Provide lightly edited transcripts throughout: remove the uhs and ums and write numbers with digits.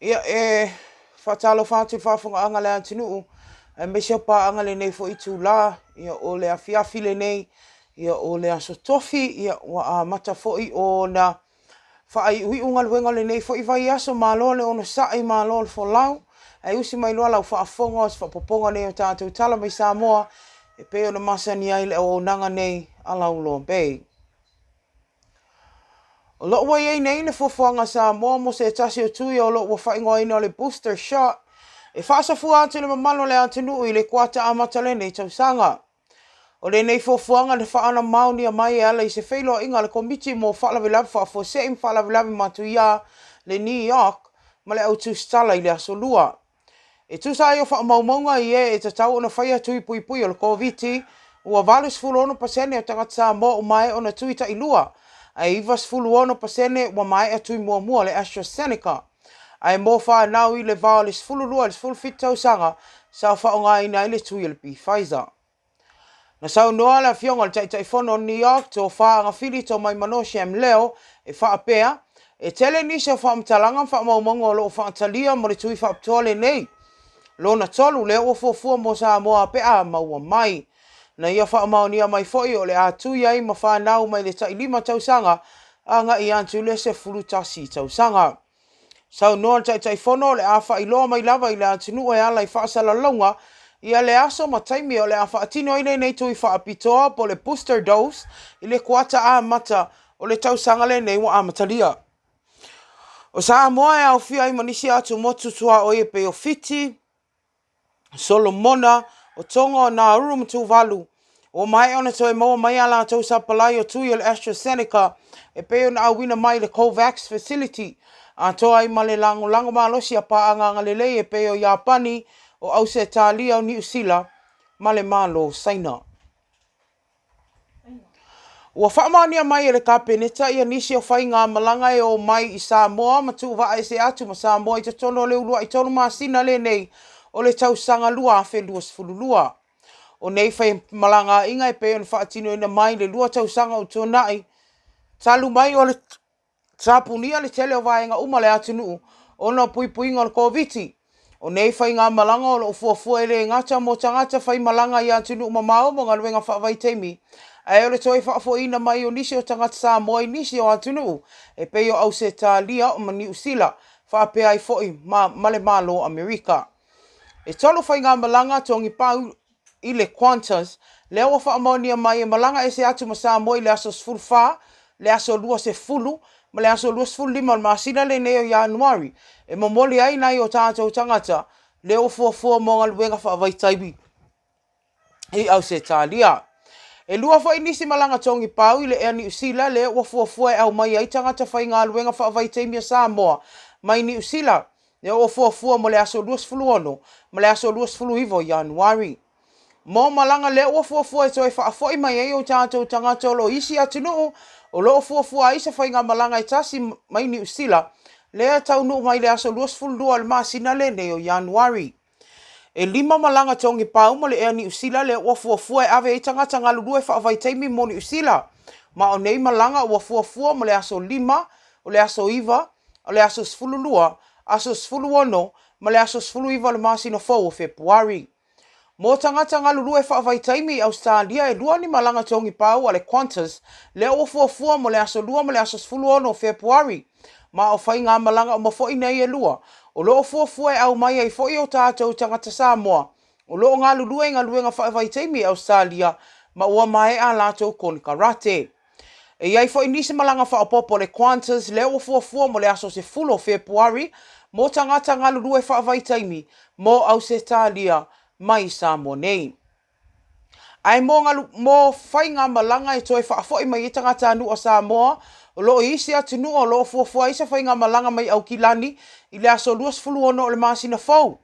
Ia whatalo whātu whafunga le antinu e me se pa anga le nei fo i tū la ia o le afiafi le nei ia o le aso tofi ia wa a mata fo i o na whaai ui unga luenga le nei fo i vai aso malo le ono saai malo le fo lau ai usi mai loa lau whaafonga os whapoponga nei o tātou Tala mai Samoa e peo na masani ai le o nanga nei alau lo bei. O lo wa ye nei le fofoanga Samoa mo se tasi o tui o lo wa whaingoa ina le booster shot e whaasa fua atu le mamalo le antinu i le kuata amata le nei tausanga. O le nei fofoanga le whaana mauni a mai ala i se whailo inga le komiti mo whaalawilawi whaafo se im whaalawilawi matu ia le New York ma le au tūstala i le aso lua. E tūsa i o whaamaumaunga i e tatau ona whaia tui pui pui o le COVID ua valus fulono pasene o tangata Samoa o mai ona tui ta ilua. Ai ivas fuluono pasene ua mai atui mua le AstraZeneca. Ai mo whanau i le vau le fululua le fulfitau sanga sa whaonga ina i le tui le Pfizer. Na sau noa la fionga le taitaifono o New York to whaanga whiri to mai manoshem leo e whaapea e tele ni se whaamtalanga whaamaumongo o lo whaatalia mo le tui whaaptole nei. Lona tolu leo o fofua mo Samoa pea maua mai. Na ia whaamaunia mai foi o le atu iai ma whanau mai le tailima tausanga anga i antu le se fulutasi tausanga. Sau noa taitaifono le a whailoa mai lava i le antinu e ala i whaasala longa ia le aso ma taimi o le a whaatino i nei tui whaapitoa po le booster dose i le kuata a mata o le tausanga le nei wa amatalia. O Samoa e au fia i manisi atu motu tua o e pe o fiti, Solomona, o tonga o na arum tu valu. O mai ona toi maua mai ala tau sa palai o tui o le AstraZeneca e peo na awina mai le COVAX facility. A toa ai ma le lango malosi a paanga lelei e peo Japani o au se Italia o New Zealand ma le malo saina. Ua whaamania mai e le kapeneta ia nisi o whai ngā malanga e o mai i Samoa ma tu wa e se atu ma Samoa i te tono le ulua i tono masina le nei o le tausanga lua a whenduas fululua. O nei whai malanga inga e peo na whaatino ina mai le lua tausanga o tonai. Talu mai o le tapunia le tele o vaenga umale atunu o na pui ngā le COVID. O nei whai ngā malanga o lo fuafua ele ngata mo tangata whai malanga i atunu umamao mo ngā luenga whaavai teimi. Ai o le toi whaafo ina mai o nisi o tangata Samoa i nisi o atunu e peo au se Italia o ma New Zealand whaapea ai foi ma le malo Amerika. E tolu whai ngā malanga tongi pau i le Qantas, leo wa whaamaunia mai e malanga e se atu ma Samoa i le aso sfulfa, le aso lua se fulu, ma le aso lua sfulu lima ma sina le neo Januari. E momoli ai nai o tātou tangata, leo fuafua mo ngā luenga whaavai taibi i au se Italia. E lua whai nisi malanga tongi pau i le ea New Zealand, leo wa fuafua e au mai ai tangata whai ngā luenga whaavai taimi a Samoa, mai New Zealand. Leo wa fuafua mo le aso lua sfulu ono, ma le aso lua sfulu ivo Januari. Mo malanga le o fuafua e toi whaafoi mai e o tātou tangata lo isi atunu o lo fuafua isa whai ngā malanga e tasi mai New Zealand lea tau nu mai le aso luas fulua le masina le ne o Januari. E lima malanga tongi pau ma le ea New Zealand le o fuafua e ave e tangata ngā lulu e whaavai teimi mo New Zealand. Ma o nei malanga o fuafua mo le aso lima, o le aso iva, o le aso sfululua, aso sfuluono, ma le aso sfulu iva le masina fau o Februari. Mo tangata ngā lulu e whaavai taimi i Australia e lua ni malanga tongi pau a le Qantas le o fuafua mo le aso lua mo le aso sfuluono o Februari. Ma o whai ngā malanga o mafoi nei e lua. O loo fuafua e au mai ai foi o tātou tangata Samoa. O loo ngā lulu e ngā luenga whaavai taimi i Australia ma ua mai a lātou koni karate. E iai foi nisi malanga whaapopo le Qantas le o fuafua mo le aso se fulo Februari mo tangata ngā lulu e whaavai taimi mo au se Italia mai Samoa nei. Ai mo whai ngā malanga e toi whaafoi mai i tangata anu o Samoa, o loo isi atunu o loo fuafua isa whai ngā malanga mai au kilani i le aso luas fulu ono o le masina fau.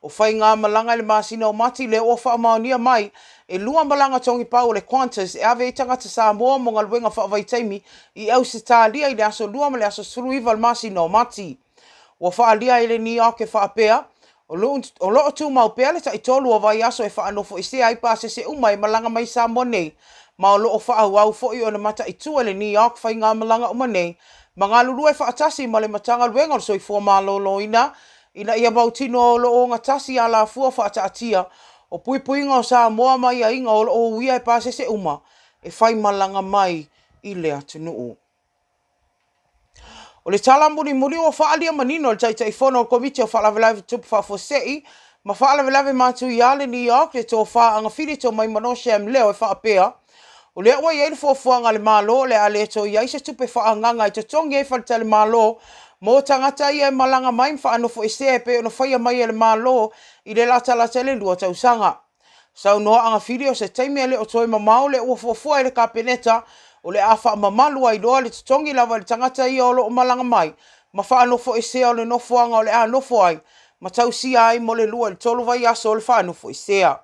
O whai ngā malanga i le masina o mati le o whaamaunia mai e lua malanga tongi pau le Qantas e ave i tangata Samoa mo ngā luenga whaavai taimi i au se Italia i le aso lua ma le aso sulu iwa le masina o mati. Ua whaalia i le New York e whaapea, o loo tu mau pea le ta i tolu o vai aso e whaanofo i se ai pāse se umai malanga mai Samoa nei, ma o loo whaau au fo i o na mata i tua le New York whai ngā malanga uma nei, Mangalulu e whaatasi ma le matanga luenga o soifua malolo ina ia mautino lo o ngatasi a la fua whaataatia o puipuinga o Samoa mai a inga o uia e pasese uma e whai malanga mai i le atunuu. O le tala muri o whaalia manino le taitai whono o komiti o whaalawelawe tupu whaafosei ma whaalawelawe mātu i ale New York le tō whaanga whiri tō mai manoshe am leo e whaapea. O le awa iei le fuafuanga le malo le ale tō iai se tupe whaanganga i te tongi e whalita le malo mo tangata ia e malanga mai whaanofo e se pe ono whaia mai e le malo i le lata le lua tausanga. Sau noa anga whiri o se taimi le o toi mamau le ua fuafua i le kapeneta o le awha mamalu ai doa le tutongi lava le tangata ia o lo o malanga mai ma whaanofo e se o le nofuanga o le anofo ai ma tausia ai mo le lua le tolu vai aso o le whaanofo e sea.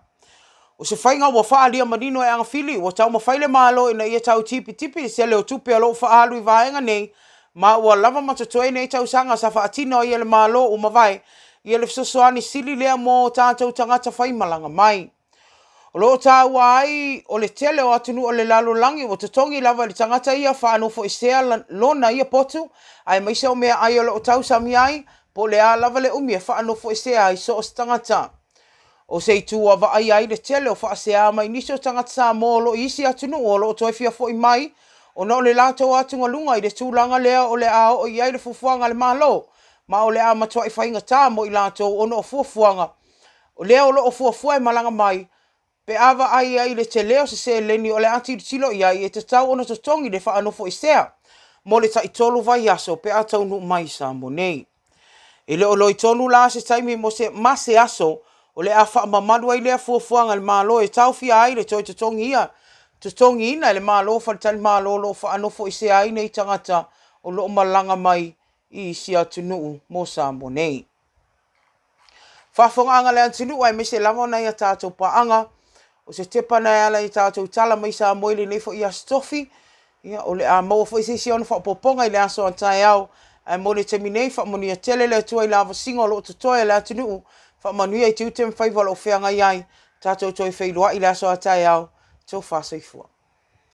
O se whainga ua whaalia manino e anga whili ua tau mawhaile malo ina ia tau tipi se leo tupe o lo whaalu i vaenga nei ma ua lava matatoe nei tau sanga sa whaatina o ia le malo o mawai ia le fisosoani sili lea mo tātou tangata whai malanga mai. O lo tau ai o le tele o atunu o le lalo langi o te tongi lava le tangata ia whaanofo e sea lona ia potu ai maisa o mea ai o lo tau sami ai po le a lava le umia whaanofo e sea ai so o tangata. O se tua wa ai le tele o whaasea mai niso tangata sa mo lo isi atunu o lo toi fia fo i mai o no le lato atunga lunga i le tūlanga lea o le a o iai le fufuanga le malo ma o le a matua i whainga tā mo i lato o no o fufuanga o lea o lo o fuafua e malanga mai pe ava ai le te leo se leni o le ati tilo iai e te tau ono totongi le whaanofo i sea mo le ta i tolu vai aso pe a tau nu mai sa mo nei. E le o lo i tonu la se taimi mo se mase aso o le a wha mamadu ai lea fuafuanga le malo e tau fia ai le toi totongi ia. Totongi ina le malo whaletali malo lo whaanofo i sea ai nei tangata o lo malanga mai i si atunuu mo sa mo nei. Whafonganga le atunuu ai me se lava na ia tātou paanga o se tepa na ala i tātou tala mai sa moili nei fo i astofi ia o le a maua fo i se siona whapoponga i le aso antai au ai mo le temi nei whamoni a tele le tua i lava singo lo to toia le atunuu whamoni ai tiutem whaivala o whianga iai tātou toi whailua i le aso antai au tau whasoifua.